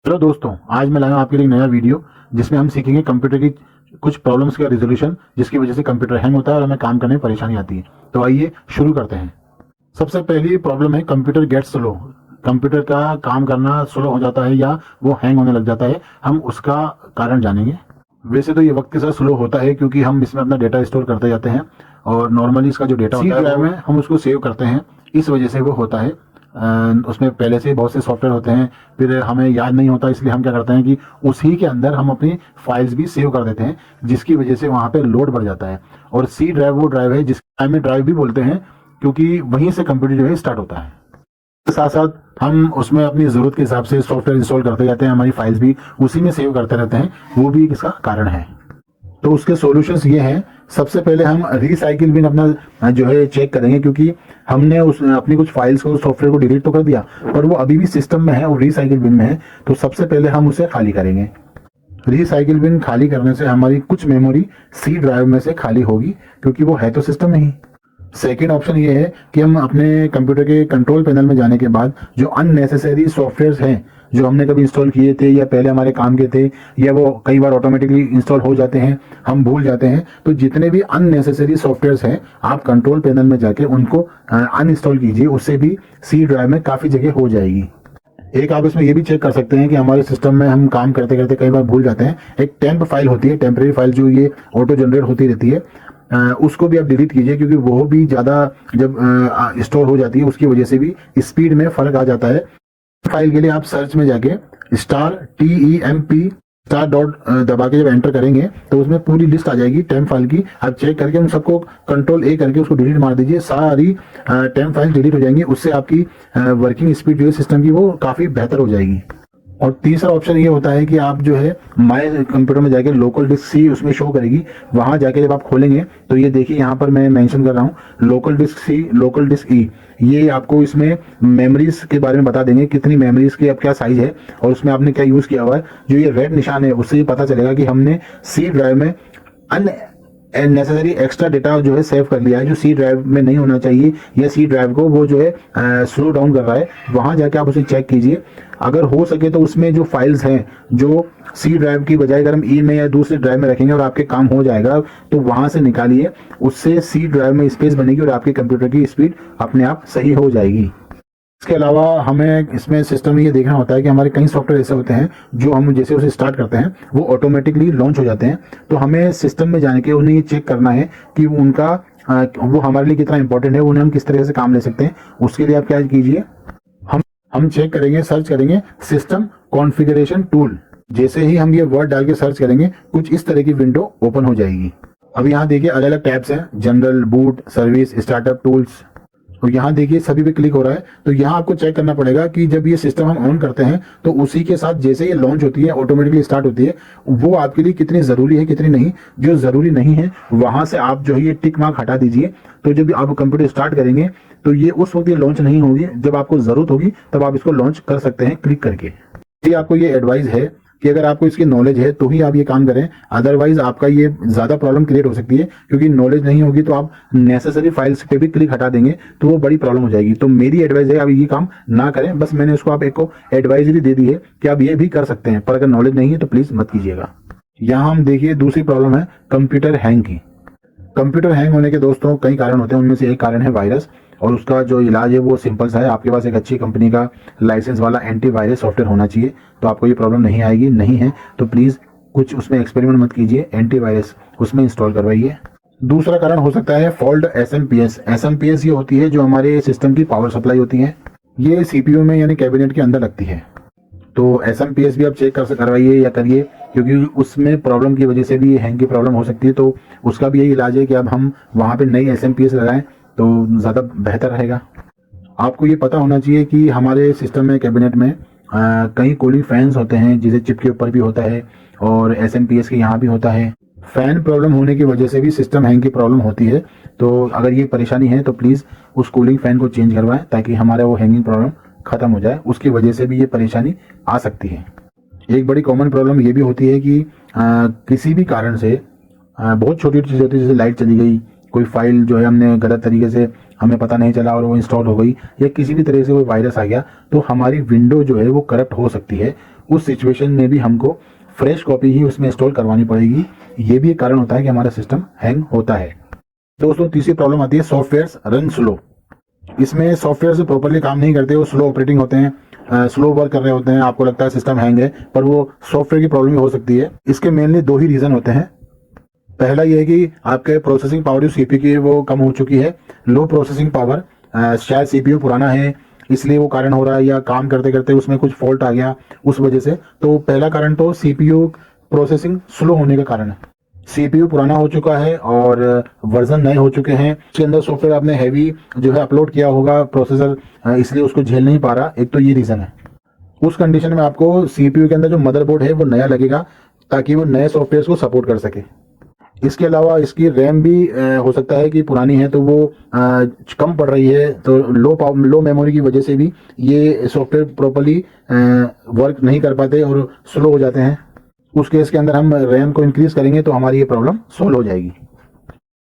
Hello दोस्तों, आज मैं लाया हूं आपके लिए एक नया वीडियो जिसमें हम सीखेंगे कंप्यूटर की कुछ प्रॉब्लम्स का रिजोल्यूशन जिसकी वजह से कंप्यूटर हैंग होता है और हमें काम करने में परेशानी आती है। तो आइए शुरू करते हैं। सबसे पहली प्रॉब्लम है कंप्यूटर गेट स्लो। कंप्यूटर का काम करना स्लो हो जाता है या वो हैंग होने लग जाता है। हम उसका कारण जानेंगे। वैसे तो ये वक्त के साथ स्लो होता है क्योंकि हम इसमें अपना डेटा स्टोर करते जाते हैं और नॉर्मली इसका जो डेटा होता है ड्राइव में हम उसको सेव करते हैं, इस वजह से वो होता है। उसमें पहले से बहुत से सॉफ्टवेयर होते हैं, फिर हमें याद नहीं होता, इसलिए हम क्या करते हैं कि उसी के अंदर हम अपनी फाइल्स भी सेव कर देते हैं, जिसकी वजह से वहाँ पे लोड बढ़ जाता है। और सी ड्राइव वो ड्राइव है जिसको टाइम ड्राइव भी बोलते हैं क्योंकि वहीं से कंप्यूटर जो है स्टार्ट होता है। साथ साथ हम उसमें अपनी जरूरत के हिसाब से सॉफ्टवेयर इंस्टॉल करते जाते हैं, हमारी फाइल्स भी उसी में सेव करते रहते हैं, वो भी इसका कारण है। तो उसके सॉल्यूशंस ये हैं। सबसे पहले हम रिसाइकिल बिन अपना जो है चेक करेंगे, क्योंकि हमने उस अपनी कुछ फाइल्स को सॉफ्टवेयर को डिलीट तो कर दिया पर वो अभी भी सिस्टम में है और रिसाइकिल बिन में है। तो सबसे पहले हम उसे खाली करेंगे। रिसाइकिल बिन खाली करने से हमारी कुछ मेमोरी सी ड्राइव में से खाली होगी क्योंकि वो है तो सिस्टम में ही। सेकेंड ऑप्शन ये है कि हम अपने कंप्यूटर के कंट्रोल पैनल में जाने के बाद जो अननेसेसरी सॉफ्टवेयर हैं जो हमने कभी इंस्टॉल किए थे या पहले हमारे काम के थे या वो कई बार ऑटोमेटिकली इंस्टॉल हो जाते हैं, हम भूल जाते हैं, तो जितने भी अननेसेसरी सॉफ्टवेयर्स हैं आप कंट्रोल पैनल में जाके उनको अनइंस्टॉल कीजिए। उससे भी सी ड्राइव में काफ़ी जगह हो जाएगी। एक आप इसमें ये भी चेक कर सकते हैं कि हमारे सिस्टम में हम काम करते करते कई बार भूल जाते हैं। एक टेम्प फाइल होती है, टेम्परेरी फाइल जो ये ऑटो जनरेट होती रहती है, उसको भी आप डिलीट कीजिए क्योंकि वो भी ज़्यादा जब स्टोर हो जाती है उसकी वजह से भी स्पीड में फ़र्क आ जाता है। फाइल के लिए आप सर्च में जाके स्टार डॉट दबा के जब एंटर करेंगे तो उसमें पूरी लिस्ट आ जाएगी टेम्प फाइल की। आप चेक करके उन सबको कंट्रोल ए करके उसको डिलीट मार दीजिए, सारी टेम्प फाइल डिलीट हो जाएंगी। उससे आपकी वर्किंग स्पीड जो है सिस्टम की वो काफ़ी बेहतर हो जाएगी। और तीसरा ऑप्शन ये होता है कि आप जो है माय कंप्यूटर में जाके लोकल डिस्क सी उसमें शो करेगी, वहां जाके जब आप खोलेंगे तो ये देखिए यहाँ पर मैं मेंशन कर रहा हूँ local disk C, local disk E. ये आपको इसमें मेमोरीज के बारे में बता देंगे, कितनी मेमोरीज की अब क्या साइज है और उसमें आपने क्या यूज किया हुआ है। जो ये रेड निशान है उससे ये पता चलेगा कि हमने सी ड्राइव में नेसेसरी एक्स्ट्रा डेटा जो है सेव कर लिया है जो सी ड्राइव में नहीं होना चाहिए, या सी ड्राइव को वो जो है स्लो डाउन कर रहा है। वहां जाके आप उसे चेक कीजिए। अगर हो सके तो उसमें जो फाइल्स हैं जो सी ड्राइव की बजाय अगर हम ई में या दूसरे ड्राइव में रखेंगे और आपके काम हो जाएगा तो वहां से निकालिए। उससे सी ड्राइव में स्पेस बनेगी और आपके कंप्यूटर की स्पीड अपने आप सही हो जाएगी। इसके अलावा हमें इसमें सिस्टम में ये देखना होता है कि हमारे कई सॉफ्टवेयर ऐसे होते हैं जो हम जैसे उसे स्टार्ट करते हैं वो ऑटोमेटिकली लॉन्च हो जाते हैं। तो हमें सिस्टम में जाने के उन्हें ये चेक करना है कि उनका वो हमारे लिए कितना इंपॉर्टेंट है, उन्हें हम किस तरह से काम ले सकते हैं। उसके लिए आप क्या कीजिए, हम चेक करेंगे, सर्च करेंगे सिस्टम कॉन्फ़िगरेशन टूल। जैसे ही हम ये वर्ड डाल के सर्च करेंगे कुछ इस तरह की विंडो ओपन हो जाएगी। अब यहाँ देखिए अलग अलग टैब्स हैं, general, boot, service, startup, tools. तो यहाँ देखिए सभी पे क्लिक हो रहा है। तो यहाँ आपको चेक करना पड़ेगा कि जब ये सिस्टम हम ऑन करते हैं तो उसी के साथ जैसे ये लॉन्च होती है ऑटोमेटिकली स्टार्ट होती है, वो आपके लिए कितनी जरूरी है कितनी नहीं। जो जरूरी नहीं है वहां से आप जो है ये टिक मार्क हटा दीजिए। तो जब आप कंप्यूटर स्टार्ट करेंगे तो ये उस वक्त ये लॉन्च नहीं होगी, जब आपको जरूरत होगी तब आप इसको लॉन्च कर सकते हैं क्लिक करके। ये आपको ये एडवाइस है कि अगर आपको इसकी नॉलेज है तो ही आप ये काम करें, अदरवाइज आपका ये ज्यादा प्रॉब्लम क्रिएट हो सकती है। क्योंकि नॉलेज नहीं होगी तो आप नेसेसरी फाइल्स पे भी क्लिक हटा देंगे तो वो बड़ी प्रॉब्लम हो जाएगी। तो मेरी एडवाइस है आप ये काम ना करें। बस मैंने इसको आप एक को एडवाइजरी दे दी है कि आप ये भी कर सकते हैं, पर अगर नॉलेज नहीं है तो प्लीज मत कीजिएगा। यहाँ हम देखिए दूसरी प्रॉब्लम है कंप्यूटर हैंग की। कंप्यूटर हैंग होने के दोस्तों कई कारण होते हैं, उनमें से एक कारण है वायरस। और उसका जो इलाज है वो सिंपल सा है, आपके पास एक अच्छी कंपनी का लाइसेंस वाला एंटीवायरस सॉफ्टवेयर होना चाहिए तो आपको ये प्रॉब्लम नहीं आएगी। नहीं है तो प्लीज़ कुछ उसमें एक्सपेरिमेंट मत कीजिए, एंटीवायरस उसमें इंस्टॉल करवाइए। दूसरा कारण हो सकता है फॉल्ट एसएमपीएस। एसएमपीएस ये होती है जो हमारे सिस्टम की पावर सप्लाई होती है, ये सीपीयू में यानी कैबिनेट के अंदर लगती है। तो एसएमपीएस भी आप चेक करवाइए या करिए, क्योंकि उसमें प्रॉब्लम की वजह से भी हैंग की प्रॉब्लम हो सकती है। तो उसका भी यही इलाज है कि अब हम वहाँ पे नई एसएमपीएस लगाएं तो ज़्यादा बेहतर रहेगा। आपको ये पता होना चाहिए कि हमारे सिस्टम में कैबिनेट में कई कूलिंग फैंस होते हैं, जिसे चिप के ऊपर भी होता है और एसएमपीएस के यहाँ भी होता है। फैन प्रॉब्लम होने की वजह से भी सिस्टम हैंग की प्रॉब्लम होती है। तो अगर ये परेशानी है तो प्लीज़ उस कूलिंग फैन को चेंज करवाएं ताकि हमारा वो हैंगिंग प्रॉब्लम खत्म हो जाए। उसकी वजह से भी ये परेशानी आ सकती है। एक बड़ी कॉमन प्रॉब्लम ये भी होती है कि किसी भी कारण से बहुत छोटी चीज़ होती है, जैसे लाइट चली गई, कोई फाइल जो है हमने गलत तरीके से हमें पता नहीं चला और वो इंस्टॉल हो गई, या किसी भी तरह से वो वायरस आ गया तो हमारी विंडो जो है वो करप्ट हो सकती है। उस सिचुएशन में भी हमको फ्रेश कॉपी ही उसमें इंस्टॉल करवानी पड़ेगी। ये भी एक कारण होता है कि हमारा सिस्टम हैंग होता है। दोस्तों तीसरी प्रॉब्लम आती है सॉफ्टवेयर रन स्लो। इसमें सॉफ्टवेयर प्रॉपर्ली काम नहीं करते, वो स्लो ऑपरेटिंग होते हैं, स्लो वर्क कर रहे होते हैं, आपको लगता है सिस्टम हैंग है, पर वो सॉफ्टवेयर की प्रॉब्लम हो सकती है। इसके मेनली दो ही रीजन होते हैं। पहला ये है कि आपके प्रोसेसिंग पावर जो सीपीयू की है वो कम हो चुकी है, लो प्रोसेसिंग पावर, शायद सीपीयू पुराना है इसलिए वो कारण हो रहा है, या काम करते करते उसमें कुछ फॉल्ट आ गया उस वजह से। तो पहला कारण तो सीपीयू प्रोसेसिंग स्लो होने का कारण है। सीपीयू पुराना हो चुका है और वर्जन नए हो चुके हैं, उसके अंदर सॉफ्टवेयर आपने हैवी जो है अपलोड किया होगा प्रोसेसर, इसलिए उसको झेल नहीं पा रहा। एक तो ये रीजन है। उस कंडीशन में आपको सीपीयू के अंदर जो मदरबोर्ड है वो नया लगेगा ताकि वो नए सॉफ्टवेयर को सपोर्ट कर सके। इसके अलावा इसकी रैम भी हो सकता है कि पुरानी है तो वो कम पड़ रही है, तो लो मेमोरी की वजह से भी ये सॉफ्टवेयर प्रॉपर्ली वर्क नहीं कर पाते और स्लो हो जाते हैं। उस केस के अंदर हम रैम को इंक्रीज करेंगे तो हमारी ये प्रॉब्लम सॉल्व हो जाएगी।